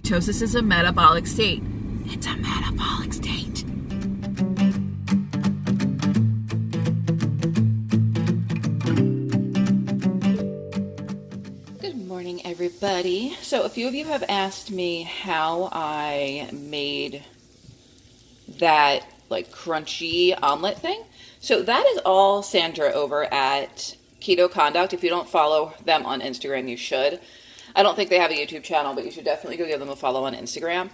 Ketosis is a metabolic state. It's a metabolic state. Good morning, everybody. So a few of you have asked me how I made that like crunchy omelet thing. So that is all Sandra over at Keto Conduct. If you don't follow them on Instagram, you should. I don't think they have a YouTube channel, but you should definitely go give them a follow on Instagram.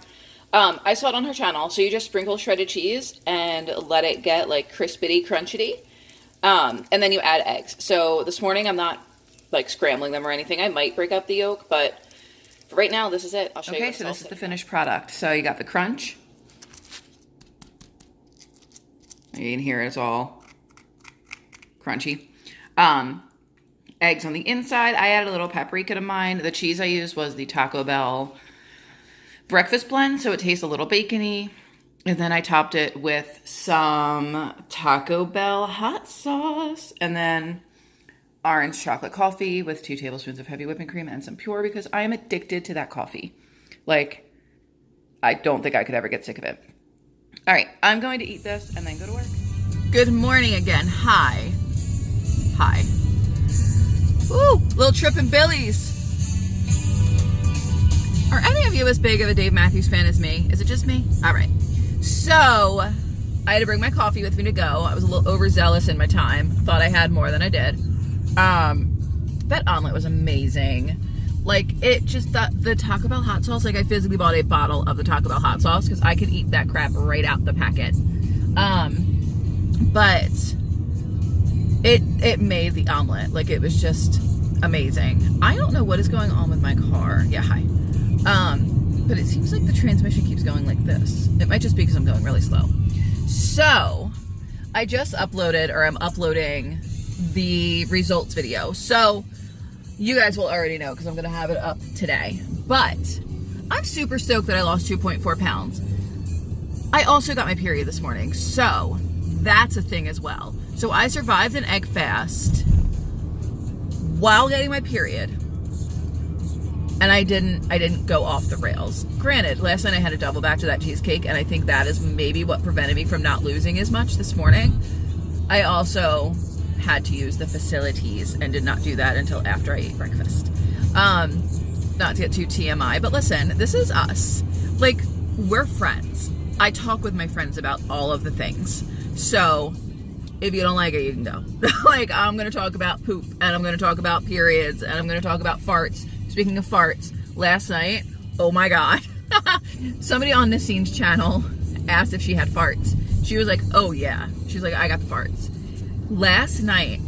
I saw it on her channel. So you just sprinkle shredded cheese and let it get like crispity, crunchity. And then you add eggs. So this morning I'm not like scrambling them or anything. I might break up the yolk, but for right now, this is it. I'll show you. Okay, so this is the finished product. So you got the crunch. You can hear it's all crunchy. Eggs on the inside. I added a little paprika to mine. The cheese I used was the Taco Bell breakfast blend, so it tastes a little bacony. And then I topped it with some Taco Bell hot sauce. And then orange chocolate coffee with 2 tablespoons of heavy whipping cream and some pure because I am addicted to that coffee. Like, I don't think I could ever get sick of it. All right, I'm going to eat this and then go to work. Good morning again. Hi. Hi. Ooh, little trip in Billy's. Are any of you as big of a Dave Matthews fan as me? Is it just me? All right. So, I had to bring my coffee with me to go. I was a little overzealous in my time. Thought I had more than I did. That omelet was amazing. Like, it just, the Taco Bell hot sauce, like, I physically bought a bottle of the Taco Bell hot sauce because I could eat that crap right out the packet. But it made the omelet. Like, it was just amazing. I don't know what is going on with my car. Yeah, hi. But it seems like the transmission keeps going like this. It might just be because I'm going really slow. So, I just uploaded, or I'm uploading the results video. So, you guys will already know because I'm going to have it up today. But I'm super stoked that I lost 2.4 pounds. I also got my period this morning. So that's a thing as well. So I survived an egg fast while getting my period. And I didn't go off the rails. Granted, last night I had a double batch of that cheesecake. And I think that is maybe what prevented me from not losing as much this morning. I also had to use the facilities and did not do that until after I ate breakfast. Not to get too TMI, but listen, this is us. Like, we're friends. I talk with my friends about all of the things. So, if you don't like it, you can go. Like, I'm going to talk about poop, and I'm going to talk about periods, and I'm going to talk about farts. Speaking of farts, last night, oh my God. Somebody on Nassine's channel asked if she had farts. She was like, oh yeah. She's like, I got the farts. Last night,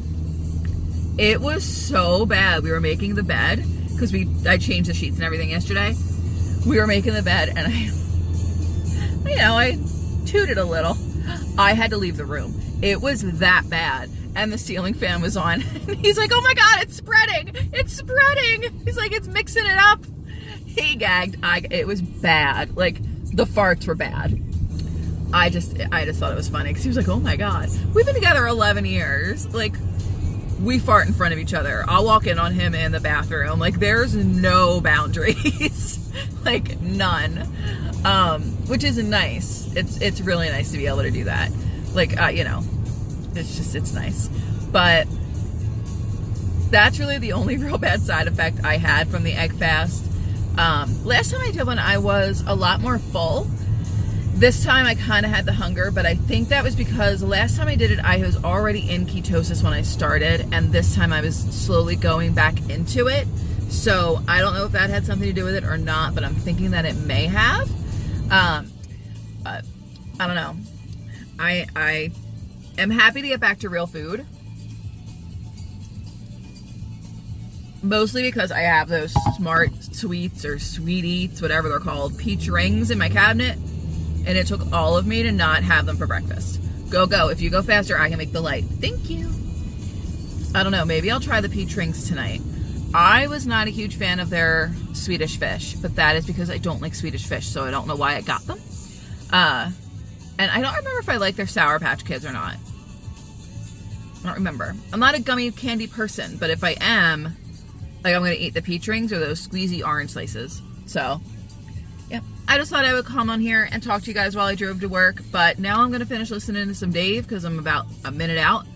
it was so bad. We were making the bed because I changed the sheets and everything yesterday. We were making the bed and I tooted a little. I had to leave the room. It was that bad. And the ceiling fan was on. And he's like, oh my God, it's spreading. It's spreading. He's like, it's mixing it up. He gagged. It was bad. Like, the farts were bad. I just thought it was funny because he was like, oh my God, we've been together 11 years. Like, we fart in front of each other. I'll walk in on him in the bathroom. Like, there's no boundaries, like none, which is nice. It's really nice to be able to do that. Like, it's nice. But that's really the only real bad side effect I had from the egg fast. Last time I did one, I was a lot more full. This time I kind of had the hunger, but I think that was because the last time I did it, I was already in ketosis when I started, and this time I was slowly going back into it. So I don't know if that had something to do with it or not, but I'm thinking that it may have. But I don't know. I am happy to get back to real food. Mostly because I have those Smart Sweets or Sweet Eats, whatever they're called, peach rings in my cabinet. And it took all of me to not have them for breakfast. Go. If you go faster, I can make the light. Thank you. I don't know. Maybe I'll try the peach rings tonight. I was not a huge fan of their Swedish fish, but that is because I don't like Swedish fish, so I don't know why I got them. And I don't remember if I like their Sour Patch Kids or not. I don't remember. I'm not a gummy candy person, but if I am, like, I'm going to eat the peach rings or those squeezy orange slices. So, Yeah, I just thought I would come on here and talk to you guys while I drove to work, but now I'm going to finish listening to some Dave because I'm about a minute out,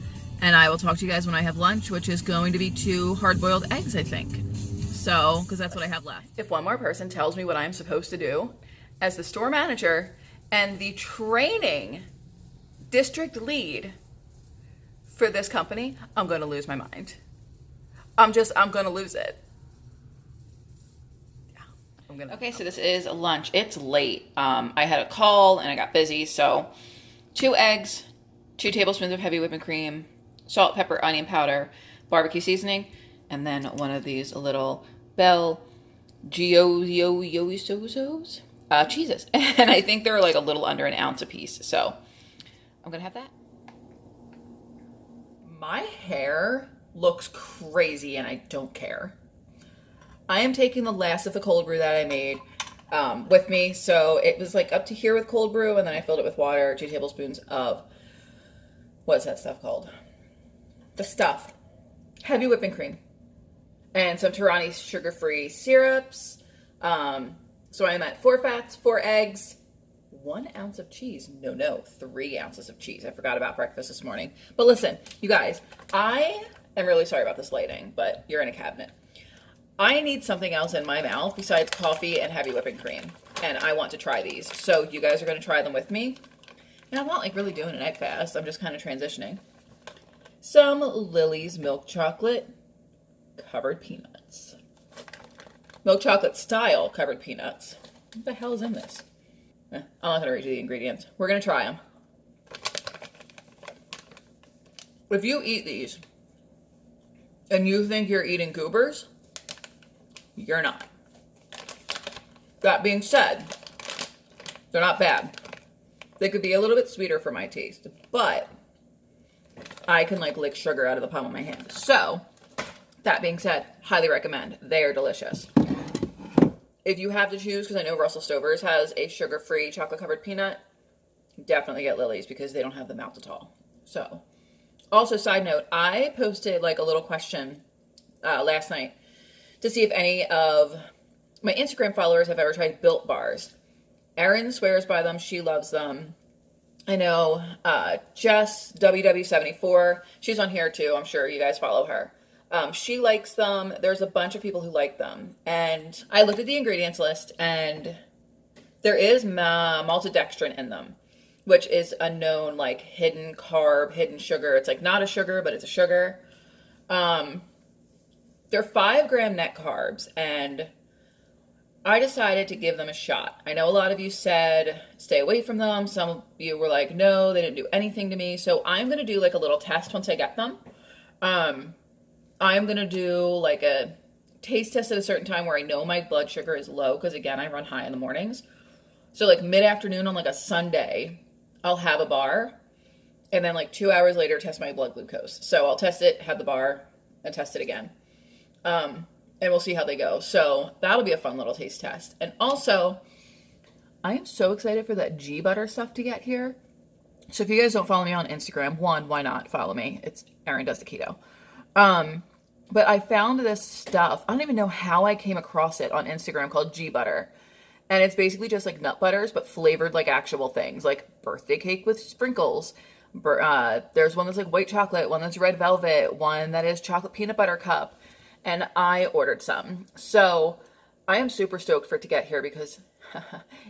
and I will talk to you guys when I have lunch, which is going to be 2 hard-boiled eggs, I think. So, because that's what I have left. If one more person tells me what I'm supposed to do as the store manager and the training district lead for this company, I'm going to lose my mind. I'm going to lose it. Okay, so this is lunch. It's late. I had a call and I got busy, so 2 eggs, 2 tablespoons of heavy whipping cream, salt, pepper, onion powder, barbecue seasoning, and then one of these little Bell Gioiosos cheeses. And I think they're like a little under an ounce a piece, so I'm gonna have that. My hair looks crazy and I don't care. I am taking the last of the cold brew that I made with me. So it was like up to here with cold brew, and then I filled it with water, 2 tablespoons of, what's that stuff called? The stuff. Heavy whipping cream. And some Tirani sugar-free syrups. So I'm at 4 fats, 4 eggs, 1 ounce of cheese. No, 3 ounces of cheese. I forgot about breakfast this morning. But listen, you guys, I am really sorry about this lighting, but you're in a cabinet. I need something else in my mouth besides coffee and heavy whipping cream. And I want to try these. So you guys are going to try them with me. And I'm not like really doing an egg fast. I'm just kind of transitioning. Some Lily's milk chocolate covered peanuts. Milk chocolate style covered peanuts. What the hell is in this? I'm not going to read you the ingredients. We're going to try them. If you eat these and you think you're eating goobers, you're not. That being said, they're not bad. They could be a little bit sweeter for my taste, but I can like lick sugar out of the palm of my hand. So, that being said, highly recommend. They are delicious. If you have to choose, because I know Russell Stover's has a sugar-free chocolate-covered peanut, definitely get Lily's because they don't have the maltitol. So, also side note, I posted like a little question last night to see if any of my Instagram followers have ever tried Built Bars. Erin swears by them. She loves them. I know Jess, WW74, she's on here too. I'm sure you guys follow her. She likes them. There's a bunch of people who like them. And I looked at the ingredients list and there is maltodextrin in them, which is a known like hidden carb, hidden sugar. It's like not a sugar, but it's a sugar. They're 5-gram net carbs, and I decided to give them a shot. I know a lot of you said stay away from them. Some of you were like, no, they didn't do anything to me. So I'm going to do like a little test once I get them. I'm going to do like a taste test at a certain time where I know my blood sugar is low, because again, I run high in the mornings. So like mid-afternoon on like a Sunday, I'll have a bar, and then like 2 hours later test my blood glucose. So I'll test it, have the bar, and test it again. And we'll see how they go. So that'll be a fun little taste test. And also, I am so excited for that G butter stuff to get here. So if you guys don't follow me on Instagram, one, why not follow me? It's Erin Does the Keto. But I found this stuff. I don't even know how I came across it on Instagram, called G butter. And it's basically just like nut butters, but flavored like actual things, like birthday cake with sprinkles. There's one that's like white chocolate, one that's red velvet, one that is chocolate peanut butter cup. And I ordered some. So I am super stoked for it to get here because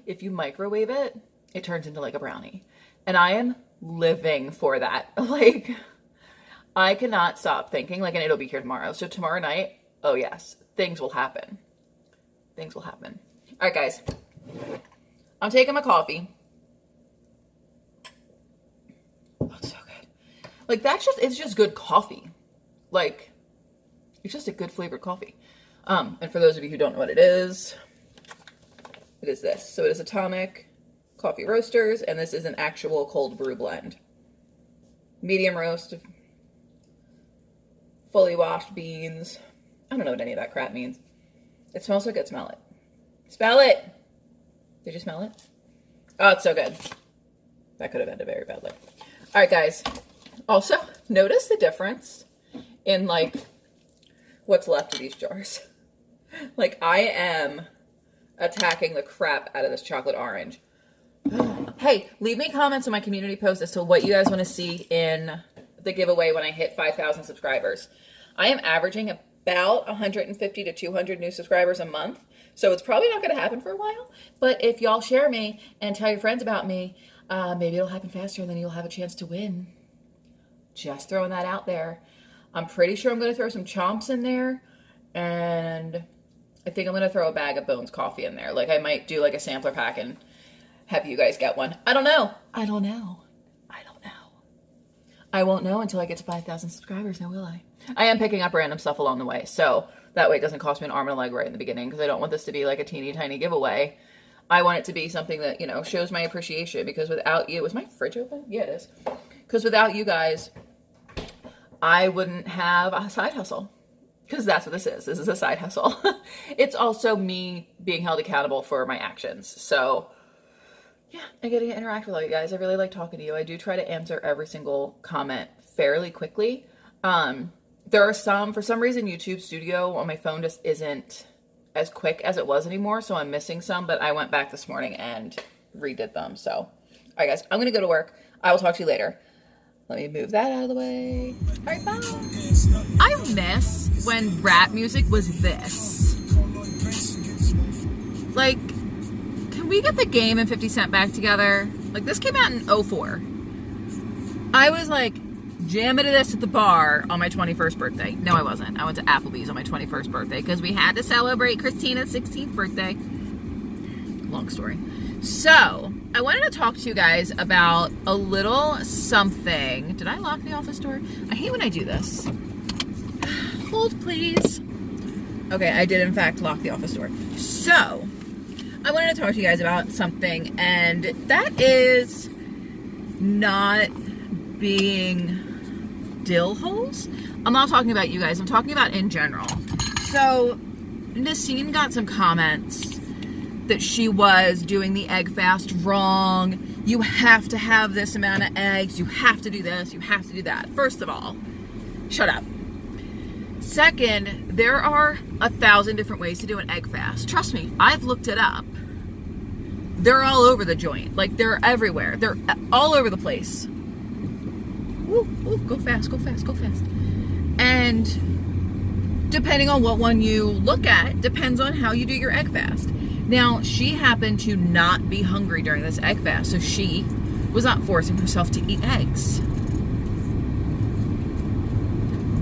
if you microwave it, it turns into like a brownie. And I am living for that. Like, I cannot stop thinking, like, and it'll be here tomorrow. So tomorrow night, oh yes, things will happen. Things will happen. All right, guys. I'm taking my coffee. Oh, it's so good. Like, it's just good coffee. Like, it's just a good flavored coffee. And for those of you who don't know what it is this. So it is Atomic Coffee Roasters, and this is an actual cold brew blend. Medium roast, fully washed beans. I don't know what any of that crap means. It smells so good. Smell it. Smell it! Did you smell it? Oh, it's so good. That could have ended very badly. All right, guys. Also, notice the difference in, like, what's left of these jars. Like, I am attacking the crap out of this chocolate orange. Hey, leave me comments on my community post as to what you guys want to see in the giveaway when I hit 5,000 subscribers. I am averaging about 150 to 200 new subscribers a month, so it's probably not going to happen for a while. But if y'all share me and tell your friends about me, maybe it'll happen faster and then you'll have a chance to win. Just throwing that out there. I'm pretty sure I'm going to throw some chomps in there, and I think I'm going to throw a bag of Bones coffee in there. Like, I might do like a sampler pack and have you guys get one. I don't know. I won't know until I get to 5,000 subscribers, now will I? I am picking up random stuff along the way, so that way it doesn't cost me an arm and a leg right in the beginning, because I don't want this to be like a teeny tiny giveaway. I want it to be something that, you know, shows my appreciation, because without you, is my fridge open? Yeah, it is. Because without you guys, I wouldn't have a side hustle, because that's what this is. This is a side hustle. It's also me being held accountable for my actions. So yeah, I get to interact with all you guys. I really like talking to you. I do try to answer every single comment fairly quickly. There are some, for some reason, YouTube Studio on my phone just isn't as quick as it was anymore, so I'm missing some, but I went back this morning and redid them. So, all right, guys, I'm going to go to work. I will talk to you later. Let me move that out of the way. All right, bye. I miss when rap music was this. Like, can we get The Game and 50 Cent back together? Like, this came out in 2004. I was like jamming to this at the bar on my 21st birthday. No, I wasn't. I went to Applebee's on my 21st birthday because we had to celebrate Christina's 16th birthday. Long story. So, I wanted to talk to you guys about a little something. Did I lock the office door? I hate when I do this. Hold, please. Okay, I did in fact lock the office door. So, I wanted to talk to you guys about something, and that is not being dill holes. I'm not talking about you guys. I'm talking about in general. So, Nassim got some comments that she was doing the egg fast wrong. You have to have this amount of eggs. You have to do this. You have to do that. First of all, shut up. Second, there are 1,000 different ways to do an egg fast. Trust me, I've looked it up. They're all over the joint. Like, they're everywhere. They're all over the place. Ooh, ooh, go fast, go fast, go fast. And depending on what one you look at, depends on how you do your egg fast. Now, she happened to not be hungry during this egg fast, so she was not forcing herself to eat eggs.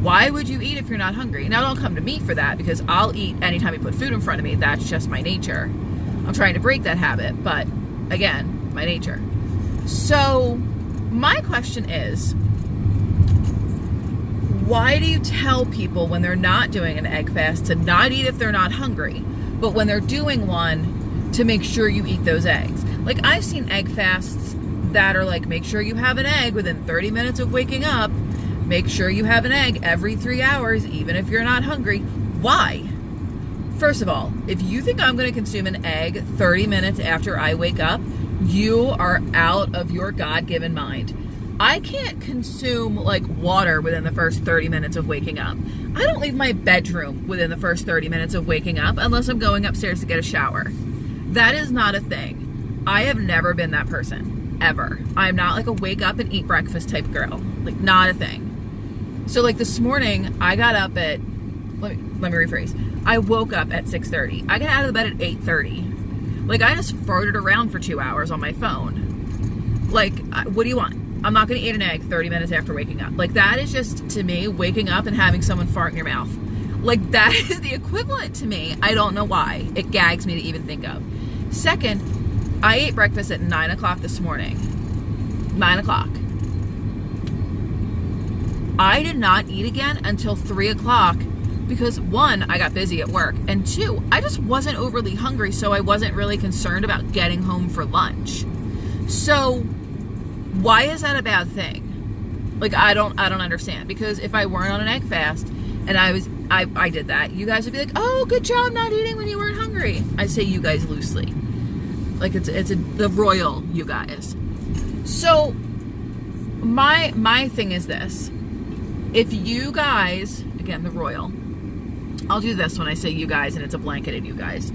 Why would you eat if you're not hungry? Now, don't come to me for that, because I'll eat anytime you put food in front of me. That's just my nature. I'm trying to break that habit, but again, my nature. So, my question is, why do you tell people when they're not doing an egg fast to not eat if they're not hungry, but when they're doing one, to make sure you eat those eggs? Like, I've seen egg fasts that are like, make sure you have an egg within 30 minutes of waking up. Make sure you have an egg every 3 hours, even if you're not hungry. Why? First of all, if you think I'm going to consume an egg 30 minutes after I wake up, you are out of your God-given mind. I can't consume like water within the first 30 minutes of waking up. I don't leave my bedroom within the first 30 minutes of waking up unless I'm going upstairs to get a shower. That is not a thing. I have never been that person, ever. I'm not like a wake up and eat breakfast type girl. Like, not a thing. So like this morning, I got up at, let me rephrase. I woke up at 6:30. I got out of the bed at 8:30. Like, I just farted around for 2 hours on my phone. Like, what do you want? I'm not going to eat an egg 30 minutes after waking up. Like, that is just, to me, waking up and having someone fart in your mouth. Like, that is the equivalent to me. I don't know why. It gags me to even think of. Second, I ate breakfast at 9 o'clock this morning. 9 o'clock. I did not eat again until 3 o'clock because, one, I got busy at work, and two, I just wasn't overly hungry, so I wasn't really concerned about getting home for lunch. So, why is that a bad thing? Like, I don't understand. Because if I weren't on an egg fast and I did that, you guys would be like, oh, good job not eating when you weren't hungry. I say you guys loosely. Like, the royal you guys. So, my thing is this. If you guys, again, the royal, I'll do this when I say you guys and it's a blanketed you guys.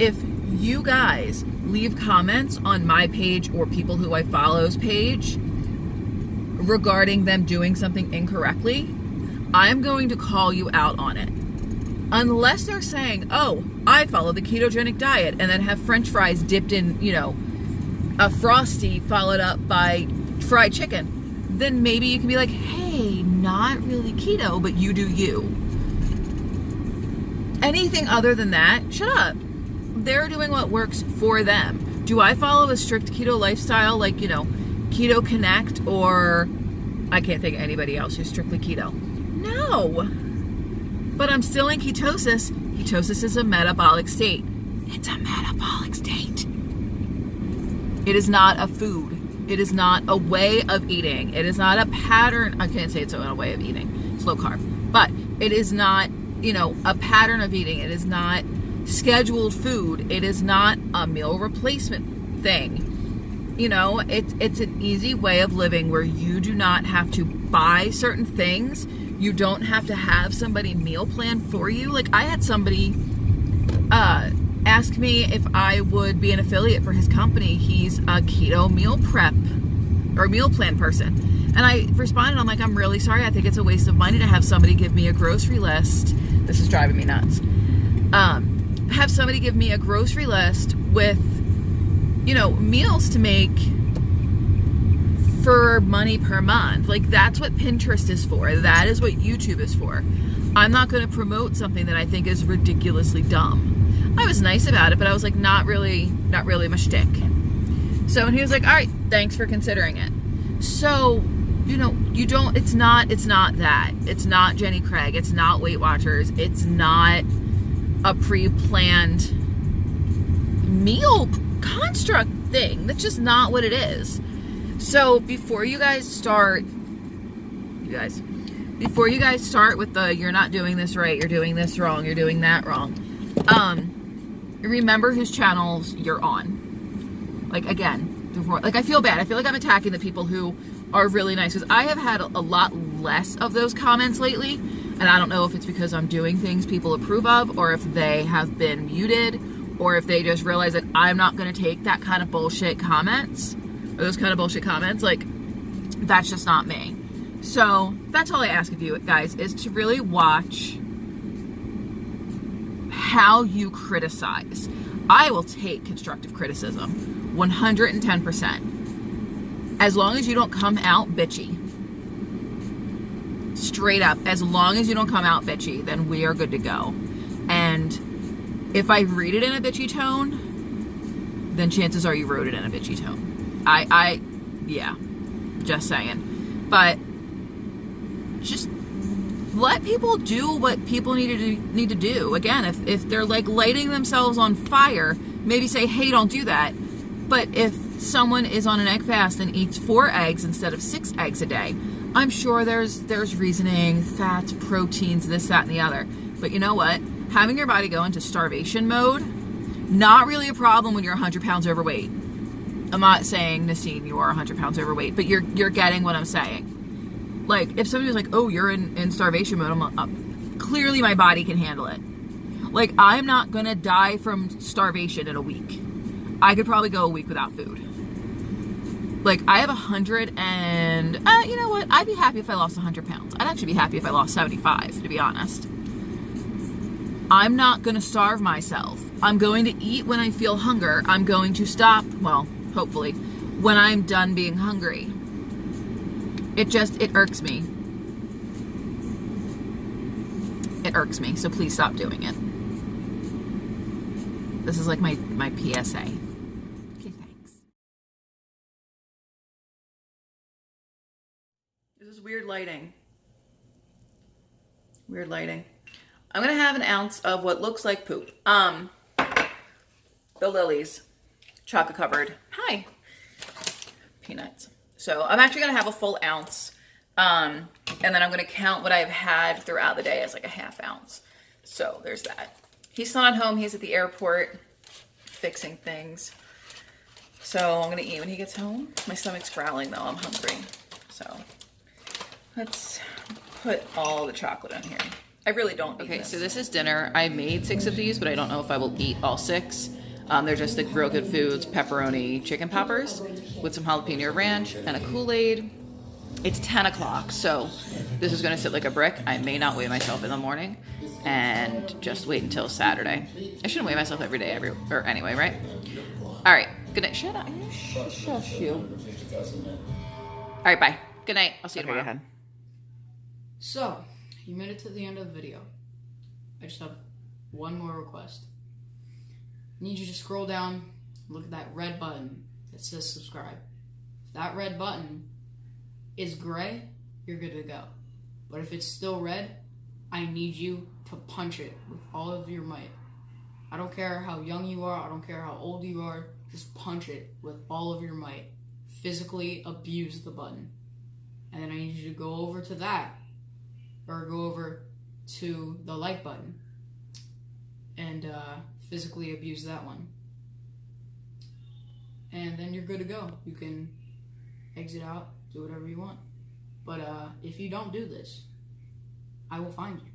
if you guys leave comments on my page or people who I follow's page regarding them doing something incorrectly, I'm going to call you out on it. Unless they're saying, oh, I follow the ketogenic diet, and then have French fries dipped in, you know, a Frosty followed up by fried chicken, then maybe you can be like, hey, not really keto, but you do you. Anything other than that, shut up. They're doing what works for them. Do I follow a strict keto lifestyle like, you know, Keto Connect, or I can't think of anybody else who's strictly keto? No. But I'm still in ketosis. Ketosis is a metabolic state. It's a metabolic state. It is not a food. It is not a way of eating. It is not a pattern. I can't say it's a way of eating. It's low carb. But it is not, you know, a pattern of eating. It is not scheduled food. It is not a meal replacement thing. You know, it's an easy way of living where you do not have to buy certain things. You don't have to have somebody meal plan for you. Like, I had somebody ask me if I would be an affiliate for his company. He's a keto meal prep or meal plan person. And I responded, I'm like, I'm really sorry. I think it's a waste of money to have somebody give me a grocery list. This is driving me nuts. Have somebody give me a grocery list with, you know, meals to make for money per month. Like, that's what Pinterest is for. That is what YouTube is for. I'm not going to promote something that I think is ridiculously dumb. I was nice about it, but I was like, not really my shtick. So, and he was like, all right, thanks for considering it. So, you know, you don't, it's not that. It's not Jenny Craig. It's not Weight Watchers. It's not a pre-planned meal construct thing. That's just not what it is. So before you guys start with the, you're not doing this right, you're doing this wrong, you're doing that wrong, remember whose channels you're on. Like, again, before, like, I feel bad. I feel like I'm attacking the people who are really nice, because I have had a lot less of those comments lately, and I don't know if it's because I'm doing things people approve of, or if they have been muted, or if they just realize that I'm not going to take that kind of bullshit comments, or those kind of bullshit comments. Like, that's just not me. So that's all I ask of you guys, is to really watch how you criticize. I will take constructive criticism 110%, as long as you don't come out bitchy. Straight up, as long as you don't come out bitchy, then we are good to go. And if I read it in a bitchy tone, then chances are you wrote it in a bitchy tone. Yeah, just saying. But just let people do what people need to do. Again, if they're like lighting themselves on fire, maybe say, hey, don't do that. But if someone is on an egg fast and eats 4 eggs instead of 6 eggs a day, I'm sure there's reasoning, fats, proteins, this, that, and the other. But you know what? Having your body go into starvation mode, not really a problem when you're 100 pounds overweight. I'm not saying, Nassim, you are 100 pounds overweight, but you're getting what I'm saying. Like, if somebody was like, oh, you're in starvation mode, I'm clearly my body can handle it. Like, I'm not going to die from starvation in a week. I could probably go a week without food. Like, I have 100 and, you know what? I'd be happy if I lost 100 pounds. I'd actually be happy if I lost 75, to be honest. I'm not going to starve myself. I'm going to eat when I feel hunger. I'm going to stop, well, hopefully, when I'm done being hungry. It irks me. It irks me, so please stop doing it. This is like my PSA. Okay, thanks. This is weird lighting. Weird lighting. I'm gonna have an ounce of what looks like poop. The Lily's chocolate covered. Hi. Peanuts. So I'm actually gonna have a full ounce. And then I'm gonna count what I've had throughout the day as like a ½ ounce. So there's that. He's not home, he's at the airport fixing things. So I'm gonna eat when he gets home. My stomach's growling though, I'm hungry. So let's put all the chocolate in here. I really don't need Okay, so this is dinner. I made 6 of these, but I don't know if I will eat all 6. They're just the Real Good Foods pepperoni chicken poppers with some jalapeno ranch and a Kool-Aid. It's 10 o'clock, so this is going to sit like a brick. I may not weigh myself in the morning and just wait until Saturday. I shouldn't weigh myself every day, or anyway, right? All right, good night. Shut up. Shush you. All right, bye. Good night. I'll see you tomorrow. Go ahead. So, you made it to the end of the video. I just have one more request. I need you to scroll down, look at that red button that says subscribe. If that red button is gray, you're good to go. But if it's still red, I need you to punch it with all of your might. I don't care how young you are, I don't care how old you are, just punch it with all of your might. Physically abuse the button. And then I need you to go over to that, or go over to the like button and physically abuse that one. And then you're good to go. You can exit out, do whatever you want. But if you don't do this, I will find you.